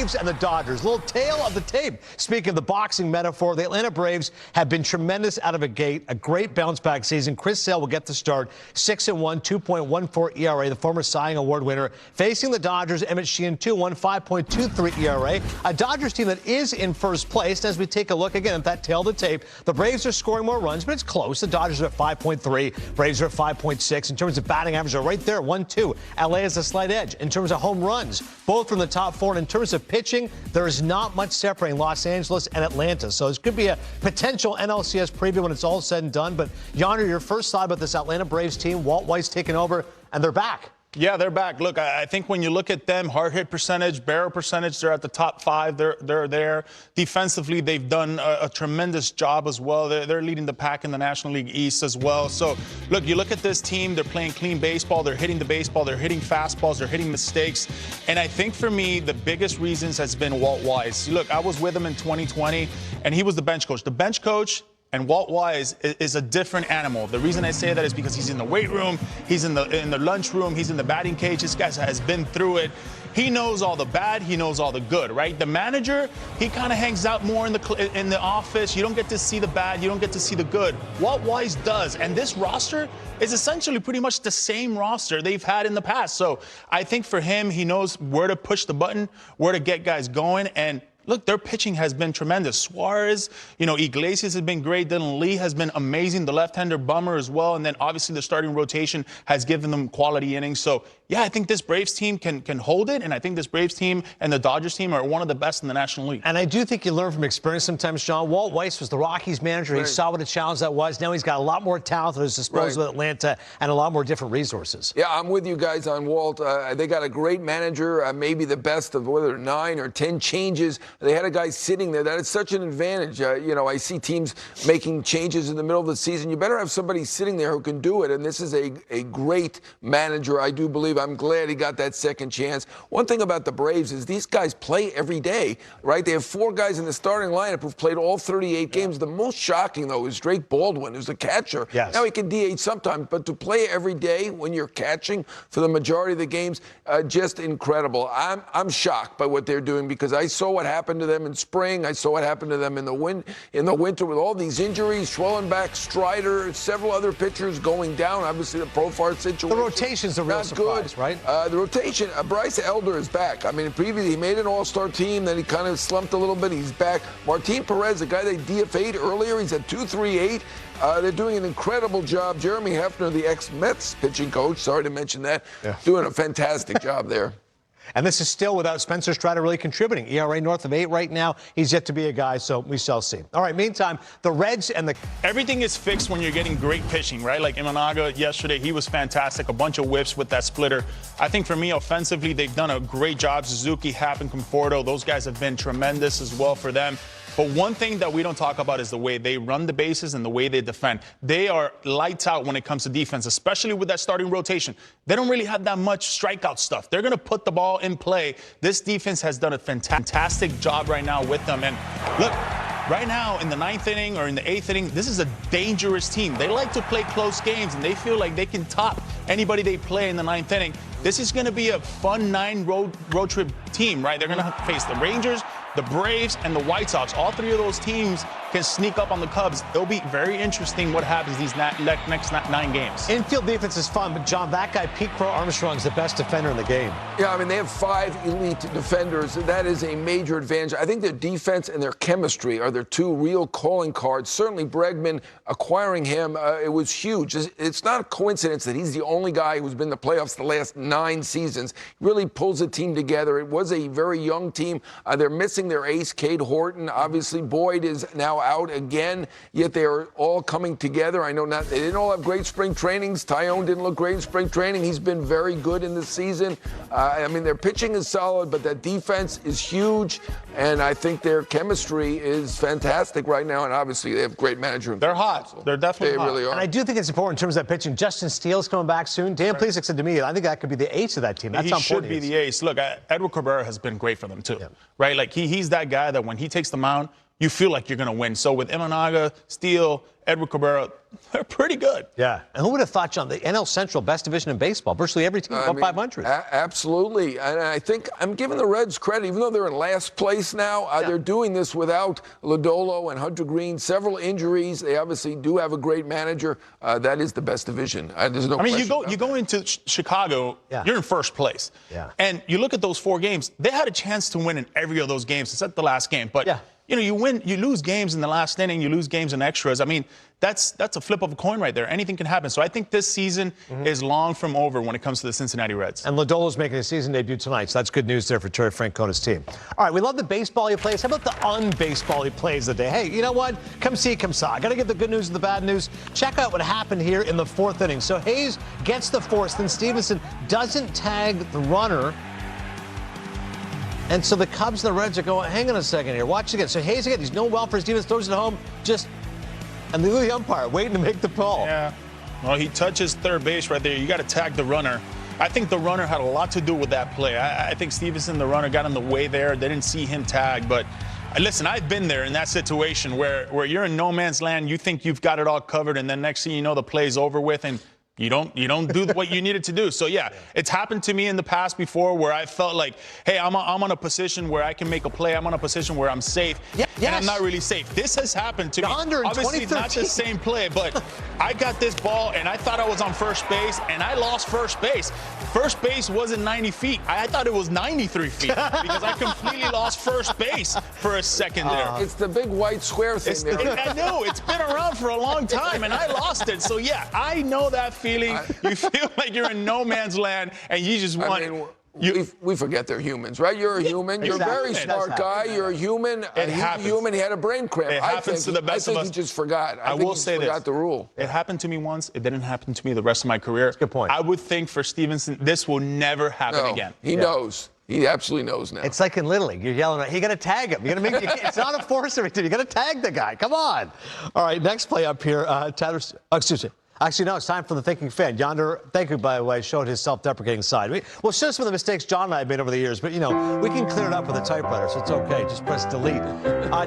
Braves and the Dodgers. Little tale of the tape. Speaking of the boxing metaphor, the Atlanta Braves have been tremendous out of a gate. A great bounce-back season. Chris Sale will get the start. 6-1, 2.14 ERA. The former Cy Young Award winner. Facing the Dodgers, Emmett Sheehan, 2-1, 5.23 ERA. A Dodgers team that is in first place. As we take a look again at that tail of the tape, the Braves are scoring more runs, but it's close. The Dodgers are at 5.3. Braves are at 5.6. In terms of batting average, they're right there, 1-2. LA has a slight edge. In terms of home runs, both from the top four. And in terms of pitching, there is not much separating Los Angeles and Atlanta. So this could be a potential NLCS preview when it's all said and done. But, Yonder, your first thought about this Atlanta Braves team, Walt White's taking over, and they're back. Yeah, they're back. Look, I think when you look at them, hard hit percentage, barrel percentage, they're at the top 5. They're there. Defensively, they've done a tremendous job as well. They're leading the pack in the National League East as well. So, look, you look at this team, they're playing clean baseball. They're hitting the baseball. They're hitting fastballs. They're hitting mistakes. And I think for me, the biggest reasons has been Walt Weiss. Look, I was with him in 2020, and he was the bench coach. The bench coach and Walt Weiss is a different animal. The reason I say that is because he's in the weight room, he's in the lunch room, he's in the batting cage. This guy has been through it. He knows all the bad, he knows all the good, right? The manager, he kind of hangs out more in the office. You don't get to see the bad, you don't get to see the good. Walt Weiss does, and this roster is essentially pretty much the same roster they've had in the past. So I think for him, he knows where to push the button, where to get guys going, and look, their pitching has been tremendous. Suarez, Iglesias has been great. Dylan Lee has been amazing. The left-hander Bummer as well. And then obviously the starting rotation has given them quality innings. So, yeah, I think this Braves team can hold it. And I think this Braves team and the Dodgers team are one of the best in the National League. And I do think you learn from experience sometimes, John. Walt Weiss was the Rockies manager. Right. He saw what a challenge that was. Now he's got a lot more talent at his disposal with Atlanta and a lot more different resources. Yeah, I'm with you guys on Walt. They got a great manager, maybe the best of whether 9 or 10 changes. They had a guy sitting there. That is such an advantage. I see teams making changes in the middle of the season. You better have somebody sitting there who can do it, and this is a great manager, I do believe. I'm glad he got that second chance. One thing about the Braves is these guys play every day, right? They have 4 guys in the starting lineup who've played all 38 games. The most shocking, though, is Drake Baldwin, who's the catcher. Yes. Now, he can DH sometimes, but to play every day when you're catching for the majority of the games, just incredible. I'm shocked by what they're doing because I saw what happened to them in spring. I saw what happened to them in the winter with all these injuries, Schwellenbach, Strider, several other pitchers going down. Obviously, the Profar situation. The rotation's a real surprise, good. Right? The rotation, Bryce Elder is back. I mean, previously he made an all-star team, then he kind of slumped a little bit. He's back. Martin Perez, the guy they DFA'd earlier, he's at 2.38. They're doing an incredible job. Jeremy Hefner, the ex-Mets pitching coach, sorry to mention that, doing a fantastic job there. And this is still without Spencer Strider really contributing. ERA north of 8 right now. He's yet to be a guy, so we shall see. All right, meantime, the Reds and the... Everything is fixed when you're getting great pitching, right? Like Imanaga yesterday, he was fantastic. A bunch of whiffs with that splitter. I think for me, offensively, they've done a great job. Suzuki, Happ, and Conforto, those guys have been tremendous as well for them. But one thing that we don't talk about is the way they run the bases and the way they defend. They are lights out when it comes to defense, especially with that starting rotation. They don't really have that much strikeout stuff. They're going to put the ball in play. This defense has done a fantastic job right now with them. And look, right now in the 9th inning or in the 8th inning, this is a dangerous team. They like to play close games, and they feel like they can top anybody they play in the 9th inning. This is going to be a fun 9 road trip team, right? They're going to face the Rangers, the Braves, and the White Sox. All 3 of those teams can sneak up on the Cubs. It'll be very interesting what happens these next 9 games. Infield defense is fun, but, John, that guy, Pete Crow Armstrong, is the best defender in the game. Yeah, I mean, they have 5 elite defenders. That is a major advantage. I think their defense and their chemistry are their 2 real calling cards. Certainly, Bregman, acquiring him, it was huge. It's not a coincidence that he's the only guy who's been in the playoffs the last 9 seasons. He really pulls the team together. It was a very young team. They're missing their ace, Cade Horton. Obviously, Boyd is now out again, yet they are all coming together. I know they didn't all have great spring trainings. Tyone didn't look great in spring training. He's been very good in this season. I mean, their pitching is solid, but that defense is huge, and I think their chemistry is fantastic right now, and obviously they have great management. They're hot. They're definitely hot. They really are. And I do think it's important in terms of that pitching. Justin Steele's coming back soon. Dan Plesac said to me, I think that could be the ace of that team. That's how important he should be the ace. Look, Edward Cabrera has been great for them, too. Right? Like, he's that guy that when he takes the mound, you feel like you're going to win. So with Imanaga, Steele, Edward Cabrera, they're pretty good. Yeah. And who would have thought, John, the NL Central, best division in baseball, virtually every team above 500. Absolutely. And I think I'm giving the Reds credit, even though they're in last place now, they're doing this without Lodolo and Hunter Green, several injuries. They obviously do have a great manager. That is the best division. There's no question. You go into Chicago, you're in first place. Yeah. And you look at those 4 games, they had a chance to win in every of those games except the last game. But you lose games in the last inning, you lose games in extras. I mean, that's a flip of a coin right there. Anything can happen. So I think this season is long from over when it comes to the Cincinnati Reds. And Lodolo's making his season debut tonight, so that's good news there for Terry Francona's team. All right, we love the baseball he plays. How about the unbaseball he plays today? Hey, you know what? Come see, come saw. I got to get the good news and the bad news. Check out what happened here in the 4th inning. So Hayes gets the force, then Stevenson doesn't tag the runner. And so the Cubs and the Reds are going, hang on a second here. Watch again. So Hayes again, he's no well for Stevens, throws it home, and the umpire waiting to make the call. Yeah. Well, he touches third base right there. You got to tag the runner. I think the runner had a lot to do with that play. I think Stevenson, the runner, got in the way there. They didn't see him tag. But listen, I've been there in that situation where you're in no man's land. You think you've got it all covered, and then next thing you know, the play's over with, and you don't do what you needed to do. So, yeah, it's happened to me in the past before where I felt like, hey, I'm on a position where I can make a play. I'm on a position where I'm safe, and I'm not really safe. This has happened to me. Obviously, not the same play, but I got this ball, and I thought I was on first base, and I lost first base. First base wasn't 90 feet. I thought it was 93 feet because I completely lost first base for a second there. It's the big white square thing there. I know. It's been around for a long time, and I lost it. So, yeah, I know that feeling. You feel like you're in no man's land, and you just want... we forget they're humans, right? You're a human. You're a very smart guy. You're a human. It happens. He's a human. He had a brain cramp. It happens to the best of us. I think he just forgot. I will say this. Forgot the rule. It happened to me once. It didn't happen to me the rest of my career. That's a good point. I would think for Stevenson, this will never happen again. He knows. He absolutely knows now. It's like in Little League. You're yelling, you got to tag him. You got to make it's not a force every time. You got to tag the guy. Come on. All right, next play up here. Excuse me. Actually, no, it's time for the Thinking Fan. Yonder, thank you, by the way, showed his self-deprecating side. We'll show some of the mistakes John and I have made over the years, but, we can clear it up with a typewriter, so it's okay. Just press delete.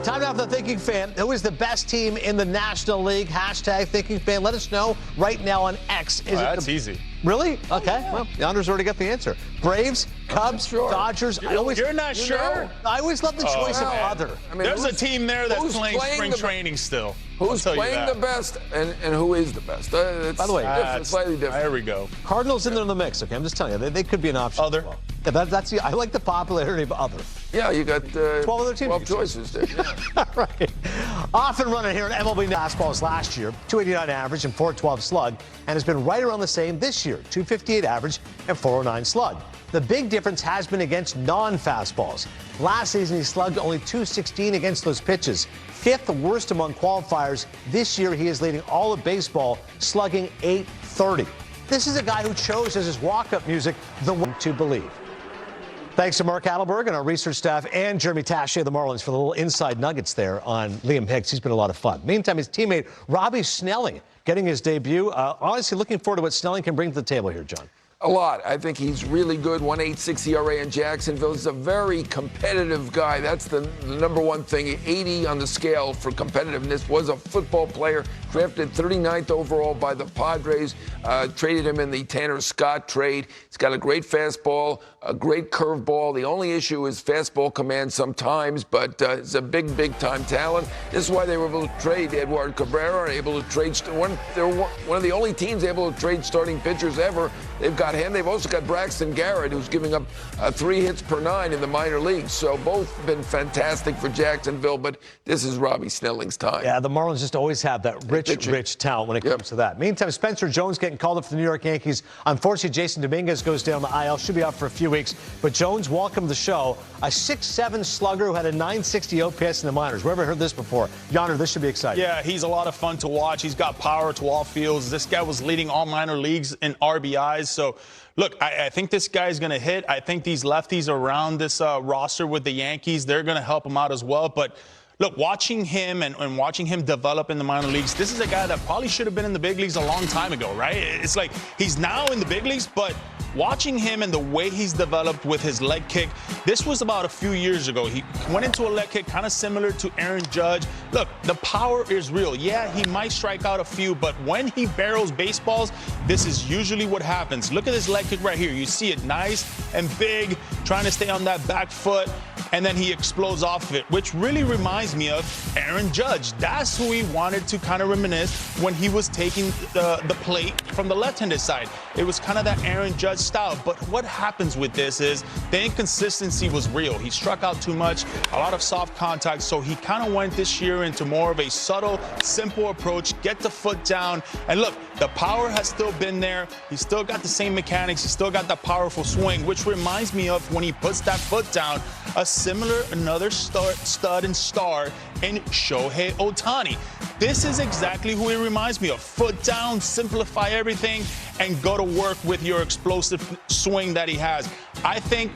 Time now for the Thinking Fan. Who is the best team in the National League? Hashtag Thinking Fan. Let us know right now on X. That's easy. Really? Okay. Well, Yonder's already got the answer. Braves, Cubs, Dodgers. You're not sure? I always love the choice of other. There's a team there that's playing spring training still. Who's playing the best and who is the best? By the way, slightly different. There we go. Cardinals in there in the mix. Okay, I'm just telling you, they could be an option. Other. Yeah, I like the popularity of other. Yeah, you got 12 other teams. 12 choices there. All right. Off and running here at MLB NOW. Fastballs last year, 289 average and 412 slug, and has been right around the same this year, 258 average and 409 slug. The big difference has been against non-fastballs. Last season, he slugged only 216 against those pitches. 5th worst among qualifiers. This year, he is leading all of baseball, slugging 830. This is a guy who chose as his walk-up music The One to Believe. Thanks to Mark Adelberg and our research staff and Jeremy Taché of the Marlins for the little inside nuggets there on Liam Hicks. He's been a lot of fun. Meantime, his teammate Robbie Snelling getting his debut. Honestly, looking forward to what Snelling can bring to the table here, John. A lot. I think he's really good. 1.86 ERA in Jacksonville. He's a very competitive guy. That's the number one thing. 80 on the scale for competitiveness. Was a football player. Drafted 39th overall by the Padres. Traded him in the Tanner Scott trade. He's got a great fastball, a great curveball. The only issue is fastball command sometimes, but it's a big time talent. This is why they were able to trade Edward Cabrera, able to trade they're one of the only teams able to trade starting pitchers ever. They've got him. They've also got Braxton Garrett, who's giving up 3 hits per 9 in the minor leagues. So both been fantastic for Jacksonville, but this is Robbie Snelling's time. Yeah, the Marlins just always have that rich talent when it comes to that. Meantime, Spencer Jones getting called up for the New York Yankees. Unfortunately, Jason Dominguez goes down the IL. Should be out for a few weeks. But Jones, welcome to the show. A 6'7" slugger who had a 960 OPS in the minors. We ever heard this before? Yonder, this should be exciting. Yeah, he's a lot of fun to watch. He's got power to all fields. This guy was leading all minor leagues in RBIs. So, look, I think this guy's going to hit. I think these lefties around this roster with the Yankees, they're going to help him out as well. But, look, watching him and watching him develop in the minor leagues, this is a guy that probably should have been in the big leagues a long time ago, right? It's like he's now in the big leagues, but watching him and the way he's developed with his leg kick, this was about a few years ago. He went into a leg kick kind of similar to Aaron Judge. Look, the power is real. Yeah, he might strike out a few, but when he barrels baseballs, this is usually what happens. Look at this leg kick right here. You see it nice and big, trying to stay on that back foot, and then he explodes off of it, which really reminds me of Aaron Judge. That's who he wanted to kind of reminisce when he was taking the plate from the left-handed side. It was kind of that Aaron Judge style. But what happens with this is the inconsistency was real. He struck out too much, a lot of soft contact, so he kind of went this year into more of a subtle, simple approach, get the foot down. And look, the power has still been there. He's still got the same mechanics. He's still got that powerful swing, which reminds me of when he puts that foot down, another stud and star in Shohei Ohtani. This is exactly who he reminds me of. Foot down, simplify everything, and go to work with your explosive swing that he has. I think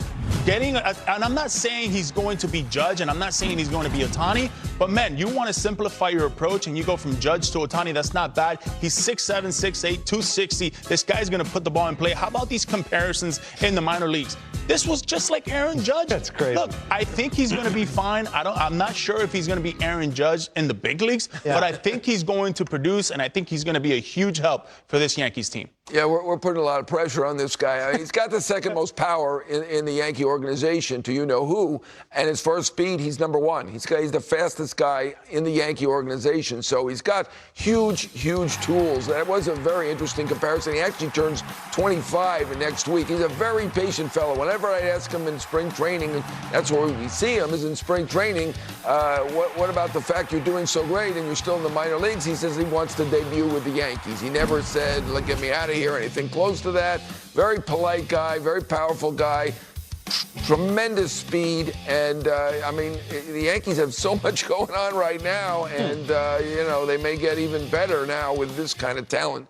and I'm not saying he's going to be Judge, and I'm not saying he's going to be Ohtani, but man, you want to simplify your approach and you go from Judge to Ohtani, that's not bad. He's 6'7", 6'8", 260. This guy's going to put the ball in play. How about these comparisons in the minor leagues? This was just like Aaron Judge. That's crazy. Look, I think he's going to be fine. I'm not sure if he's going to be Aaron Judge in the big leagues, but I think he's going to produce, and I think he's going to be a huge help for this Yankees team. Yeah, we're putting a lot of pressure on this guy. I mean, he's got the second most power in the Yankee organization to you-know-who, and as far as speed, he's number one. He's the fastest guy in the Yankee organization, so he's got huge tools. That was a very interesting comparison. He actually turns 25 next week. He's a very patient fellow. Whenever I ask him in spring training, and that's where we see him, is in spring training, what about the fact you're doing so great and you're still in the minor leagues? He says he wants to debut with the Yankees. He never said, "Look, get me out of here," anything close to that. Very polite guy, very powerful guy, tremendous speed, and I mean, the Yankees have so much going on right now, and they may get even better now with this kind of talent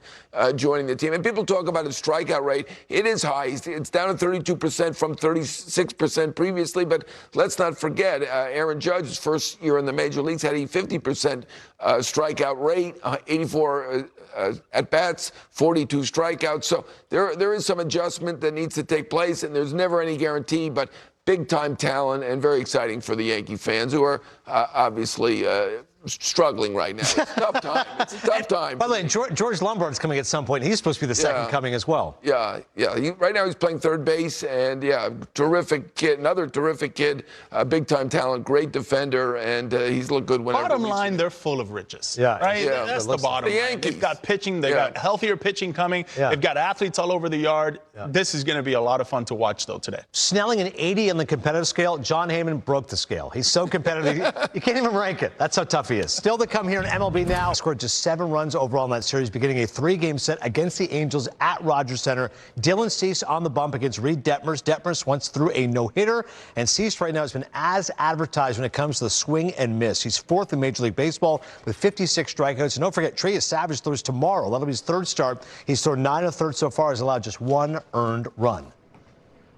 joining the team. And people talk about his strikeout rate. It is high. It's down to 32% from 36% previously, but let's not forget, Aaron Judge's first year in the major leagues had a 50% strikeout rate, 84 at-bats, 42 strikeouts. So there is some adjustment that needs to take place, and there's never any guarantee, but big-time talent and very exciting for the Yankee fans who are obviously struggling right now. It's a tough time. It's a tough time. By the way, George Lombard's coming at some point. He's supposed to be the second coming as well. Yeah. Right now he's playing third base, and terrific kid, another terrific kid, big-time talent, great defender, and he's looked good whenever. Bottom line, they're full of riches. Yeah. Right? Yeah. That's the bottom line. They've got pitching. They've got healthier pitching coming. Yeah. They've got athletes all over the yard. Yeah. This is going to be a lot of fun to watch, though, today. Snelling an 80 on the competitive scale. John Heyman broke the scale. He's so competitive. You can't even rank it. That's how tough he is. Still to come here in MLB Now. Scored just 7 runs overall in that series, beginning a 3-game set against the Angels at Rogers Center. Dylan Cease on the bump against Reed Detmers. Detmers once threw a no-hitter, and Cease right now has been as advertised when it comes to the swing and miss. He's 4th in Major League Baseball with 56 strikeouts. And don't forget, Trey Savage throws tomorrow. That'll be his 3rd start. He's thrown 9 1/3 so far. Has allowed just 1 earned run.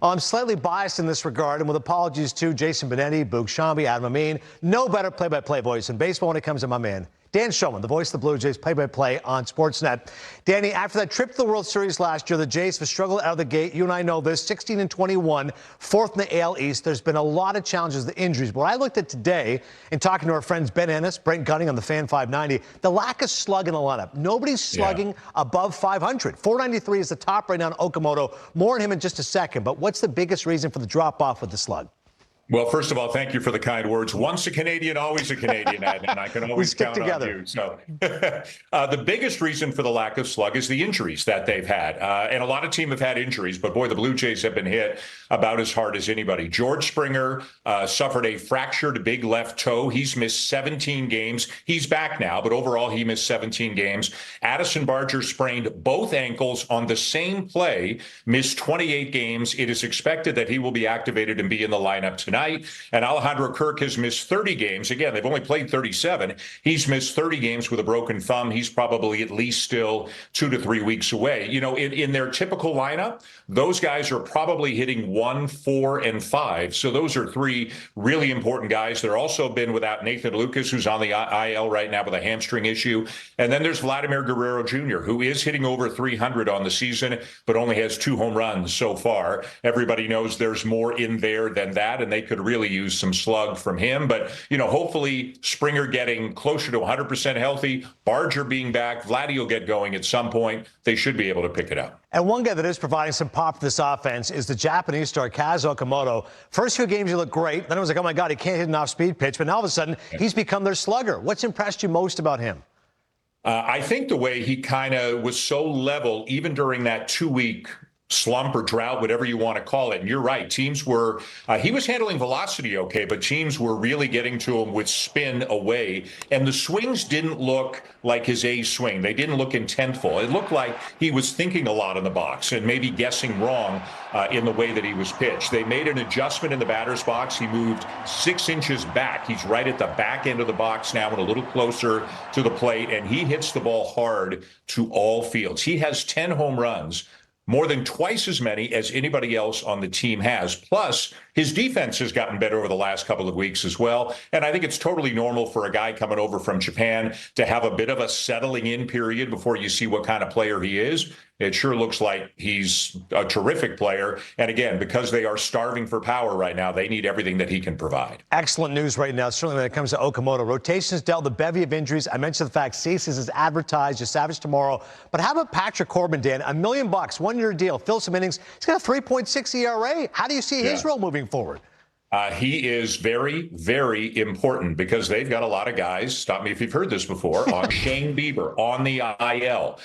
I'm slightly biased in this regard, and with apologies to Jason Benetti, Boog Shambi, Adam Amin. No better play-by-play voice in baseball when it comes to my man, Dan Shulman, the voice of the Blue Jays, play-by-play on Sportsnet. Danny, after that trip to the World Series last year, the Jays have struggled out of the gate. You and I know this, 16-21, 4th in the AL East. There's been a lot of challenges, the injuries. But what I looked at today, and talking to our friends Ben Ennis, Brent Gunning on the Fan 590, the lack of slug in the lineup. Nobody's slugging above 500. 493 is the top right now in Okamoto. More on him in just a second. But what's the biggest reason for the drop-off with the slug? Well, first of all, thank you for the kind words. Once a Canadian, always a Canadian, and I can always count on you. So, the biggest reason for the lack of slug is the injuries that they've had. And a lot of teams have had injuries, but boy, the Blue Jays have been hit about as hard as anybody. George Springer suffered a fractured big left toe. He's missed 17 games. He's back now, but overall he missed 17 games. Addison Barger sprained both ankles on the same play, missed 28 games. It is expected that he will be activated and be in the lineup tonight. night. And Alejandro Kirk has missed 30 games. Again, they've only played 37. He's missed 30 games with a broken thumb. He's probably at least still 2 to 3 weeks away. You know, in their typical lineup, those guys are probably hitting 1, 4, and 5. So those are 3 really important guys. They're also been without Nathan Lucas, who's on the IL right now with a hamstring issue. And then there's Vladimir Guerrero Jr., who is hitting over 300 on the season, but only has 2 home runs so far. Everybody knows there's more in there than that, and they could really use some slug from him. But, you know, hopefully Springer getting closer to 100% healthy, Barger being back, Vladdy will get going at some point. They should be able to pick it up. And one guy that is providing some pop for this offense is the Japanese star Kaz Okamoto. First few games he looked great. Then it was like, oh my God, he can't hit an off-speed pitch. But now all of a sudden, he's become their slugger. What's impressed you most about him? I think the way he kind of was so level, even during that 2-week slump or drought, whatever you want to call it. And you're right. Teams were, he was handling velocity okay, but teams were really getting to him with spin away. And the swings didn't look like his A swing. They didn't look intentful. It looked like he was thinking a lot in the box and maybe guessing wrong in the way that he was pitched. They made an adjustment in the batter's box. He moved 6 inches back. He's right at the back end of the box now and a little closer to the plate. And he hits the ball hard to all fields. He has 10 home runs, more than twice as many as anybody else on the team has. Plus, his defense has gotten better over the last couple of weeks as well. And I think it's totally normal for a guy coming over from Japan to have a bit of a settling in period before you see what kind of player he is. It sure looks like he's a terrific player. And again, because they are starving for power right now, they need everything that he can provide. Excellent news right now, certainly when it comes to Okamoto. Rotation's dealt with a bevy of injuries. I mentioned the fact Ceases is advertised, just Savage tomorrow. But how about Patrick Corbin, Dan? $1 million, 1-year deal, fill some innings. He's got a 3.6 ERA. How do you see his role moving forward? He is very, very important because they've got a lot of guys, stop me if you've heard this before, on Shane Bieber, on the IL.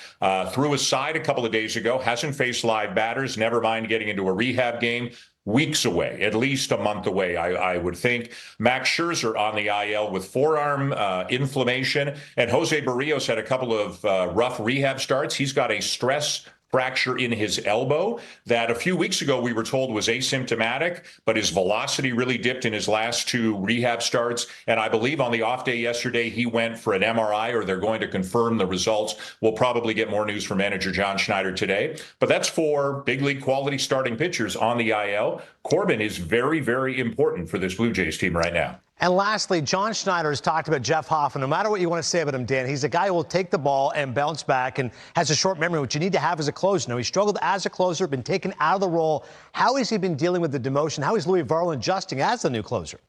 Threw a side a couple of days ago, hasn't faced live batters, never mind getting into a rehab game. Weeks away, at least a month away, I would think. Max Scherzer on the IL with forearm inflammation. And Jose Barrios had a couple of rough rehab starts. He's got a stress fracture in his elbow that a few weeks ago we were told was asymptomatic, but his velocity really dipped in his last 2 rehab starts. And I believe on the off day yesterday, he went for an MRI, or they're going to confirm the results. We'll probably get more news from manager John Schneider today. But that's 4 big league quality starting pitchers on the IL. Corbin is very, very important for this Blue Jays team right now. And lastly, John Schneider has talked about Jeff Hoffman. No matter what you want to say about him, Dan, he's a guy who will take the ball and bounce back and has a short memory, which you need to have as a closer. Now, he struggled as a closer, been taken out of the role. How has he been dealing with the demotion? How is Louis Varland adjusting as the new closer?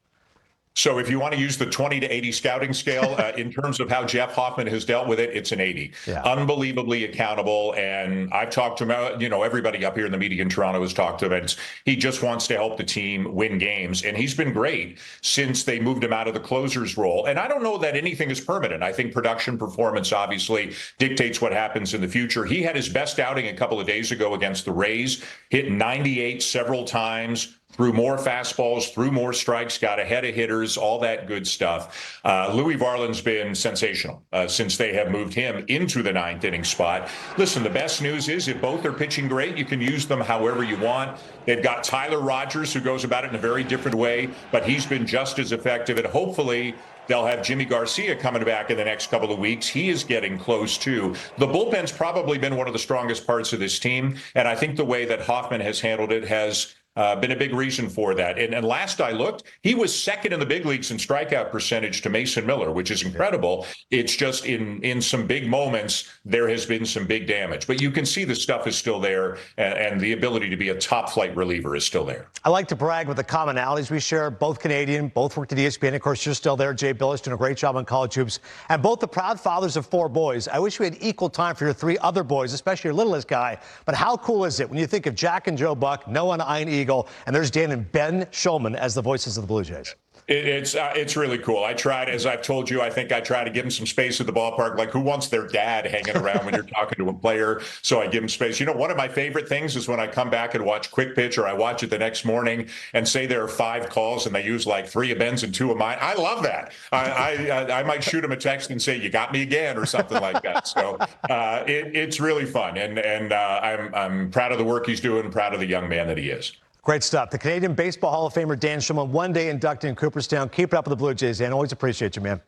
So if you want to use the 20 to 80 scouting scale, in terms of how Jeff Hoffman has dealt with it, it's an 80. Yeah. Unbelievably accountable. And I've talked to him, you know, everybody up here in the media in Toronto has talked to him. And he just wants to help the team win games. And he's been great since they moved him out of the closer's role. And I don't know that anything is permanent. I think production performance obviously dictates what happens in the future. He had his best outing a couple of days ago against the Rays, hit 98 several times, threw more fastballs, threw more strikes, got ahead of hitters, all that good stuff. Louis Varland's been sensational since they have moved him into the 9th inning spot. Listen, the best news is if both are pitching great, you can use them however you want. They've got Tyler Rogers, who goes about it in a very different way, but he's been just as effective. And hopefully they'll have Jimmy Garcia coming back in the next couple of weeks. He is getting close, too. The bullpen's probably been one of the strongest parts of this team, and I think the way that Hoffman has handled it has been a big reason for that. And last I looked, he was second in the big leagues in strikeout percentage to Mason Miller, which is incredible. It's just in some big moments, there has been some big damage. But you can see the stuff is still there, and the ability to be a top-flight reliever is still there. I like to brag with the commonalities we share. Both Canadian, both worked at ESPN. Of course, you're still there. Jay Billis doing a great job on college hoops. And both the proud fathers of 4 boys. I wish we had equal time for your 3 other boys, especially your littlest guy. But how cool is it when you think of Jack and Joe Buck, Noah and Ian Eagle, and there's Dan and Ben Shulman as the voices of the Blue Jays? It's really cool. I tried, as I've told you, I think I try to give them some space at the ballpark. Like, who wants their dad hanging around when you're talking to a player? So I give them space. You know, one of my favorite things is when I come back and watch Quick Pitch, or I watch it the next morning, and say there are 5 calls and they use like 3 of Ben's and 2 of mine. I love that. I might shoot him a text and say, "You got me again," or something like that. So it's really fun, and I'm proud of the work he's doing, proud of the young man that he is. Great stuff. The Canadian Baseball Hall of Famer Dan Shulman, one-day inducted in Cooperstown. Keep it up with the Blue Jays, Dan. Always appreciate you, man.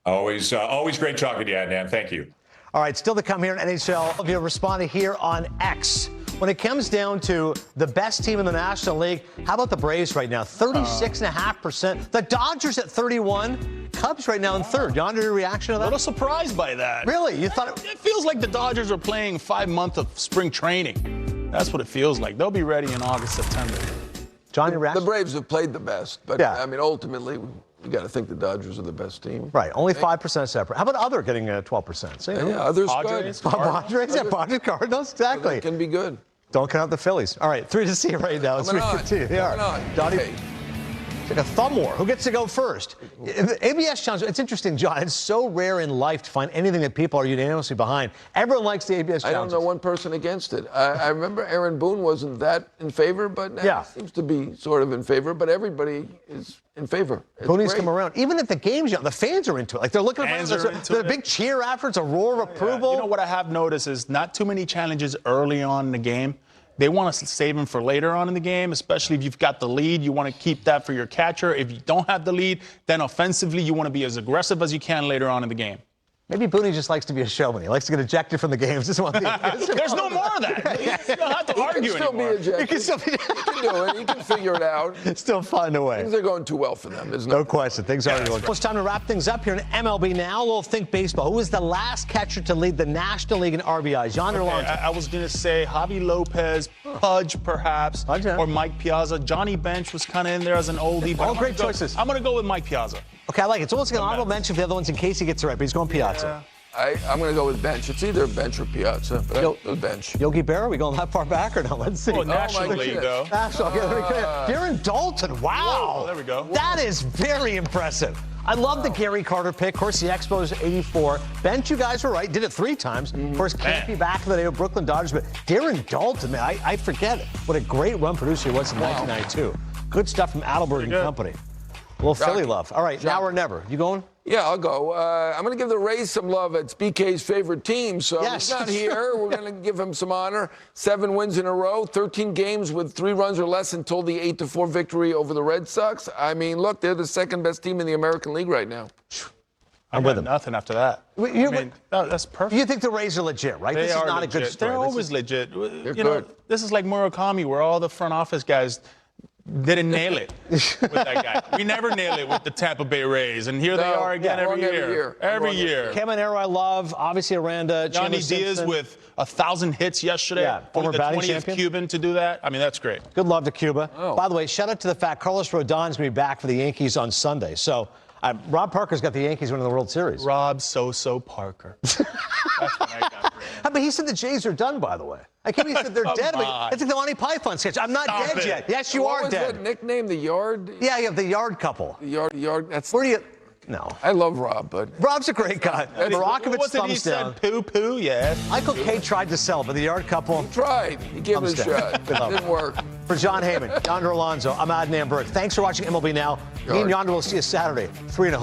Always great talking to you, Adnan. Thank you. All right, still to come here in NHL. If you responded here on X. When it comes down to the best team in the National League, how about the Braves right now? 36.5%. The Dodgers at 31. Cubs right now in third. Yonder, your reaction to that? A little surprised by that. Really? You thought it feels like the Dodgers are playing 5 months of spring training. That's what it feels like. They'll be ready in August, September. John, your reaction? The Braves have played the best, but yeah. I mean, ultimately, you got to think the Dodgers are the best team. Right, only 5% separate. How about other getting 12%? So, yeah, others Padres, good. Padres, yeah, Padres, Cardinals, exactly. It can be good. Don't count the Phillies. All right, 3 to see right now. It's 3-2. They are. Donnie, it's like a thumb war. Who gets to go first? ABS challenge. It's interesting, John. It's so rare in life to find anything that people are unanimously behind. Everyone likes the ABS challenge. I don't know one person against it. I remember Aaron Boone wasn't that in favor, but now he seems to be sort of in favor. But everybody is in favor. Booney's come around. Even if the game's young, the fans are into it. Like they're looking around. There's a big cheer after. It's a roar of approval. You know what I have noticed is not too many challenges early on in the game. They want to save them for later on in the game, especially if you've got the lead. You want to keep that for your catcher. If you don't have the lead, then offensively, you want to be as aggressive as you can later on in the game. Maybe Booney just likes to be a showman. He likes to get ejected from the games. There's no more of that. You don't have to argue anymore. He can still be ejected. He can do it. He can figure it out. Still find a way. Things are going too well for them. No question. Things are going well. It's time to wrap things up here in MLB Now. A little Think Baseball. Who was the last catcher to lead the National League in RBIs? Yonder Alonso. I was going to say Javi Lopez, Pudge perhaps, or Mike Piazza. Johnny Bench was kind of in there as an oldie. All great choices. I'm going to go with Mike Piazza. Okay, I like it. It's almost like an honorable mention for the other ones in case he gets it right, but he's going Piazza. I'm going to go with Bench. It's either Bench or Piazza, but I'll go Bench. Yogi Berra, are we going that far back or not? Let's see. Oh, National League, though. National. Darren Dalton, wow. Whoa, there we go. That is very impressive. I love the Gary Carter pick. Of course, the Expos 84. Bench, you guys were right. Did it 3 times. Of course, can't be back in the day of Brooklyn Dodgers. But Darren Dalton, man, I forget what a great run producer he was in 1992. Good stuff from Adelberg and Company. A little Philly love. All right, now or never. You going? Yeah, I'll go. I'm going to give the Rays some love. It's BK's favorite team, so he's not here. We're going to give him some honor. 7 wins in a row, 13 games with 3 runs or less until the 8-4 victory over the Red Sox. I mean, look, they're the second best team in the American League right now. I'm with him. Nothing after that. That's perfect. You think the Rays are legit, right? This is not a good story. They're always legit. They're good. This is like Murakami, where all the front office guys didn't nail it with that guy. We never nail it with the Tampa Bay Rays, and here they are again every year. Every year. Caminero, I love. Obviously, Aranda. Johnny Diaz with 1,000 hits yesterday. Yeah, former the batting 20th champion. Cuban to do that. I mean, that's great. Good love to Cuba. By the way, shout out to the fact Carlos Rodon's going to be back for the Yankees on Sunday. So Rob Parker's got the Yankees winning the World Series. Rob So Parker. That's what I got. But he said the Jays are done, by the way. I can't believe he said they're dead. It's like the Monty Python sketch. I'm not dead yet. Yes, you are dead. What was that nickname? The Yard? Yeah, you have the Yard couple. The Yard. That's. Where do you? No. I love Rob, but Rob's a great guy. Barakovich thumbs down. Poo, yeah. Michael K tried to sell, but the Yard couple. He tried. He gave it a shot. It didn't work. For John Heyman, Yonder Alonso, I'm Adnan Burke. Thanks for watching MLB Now. Me and Yonder will see you Saturday, 3-0.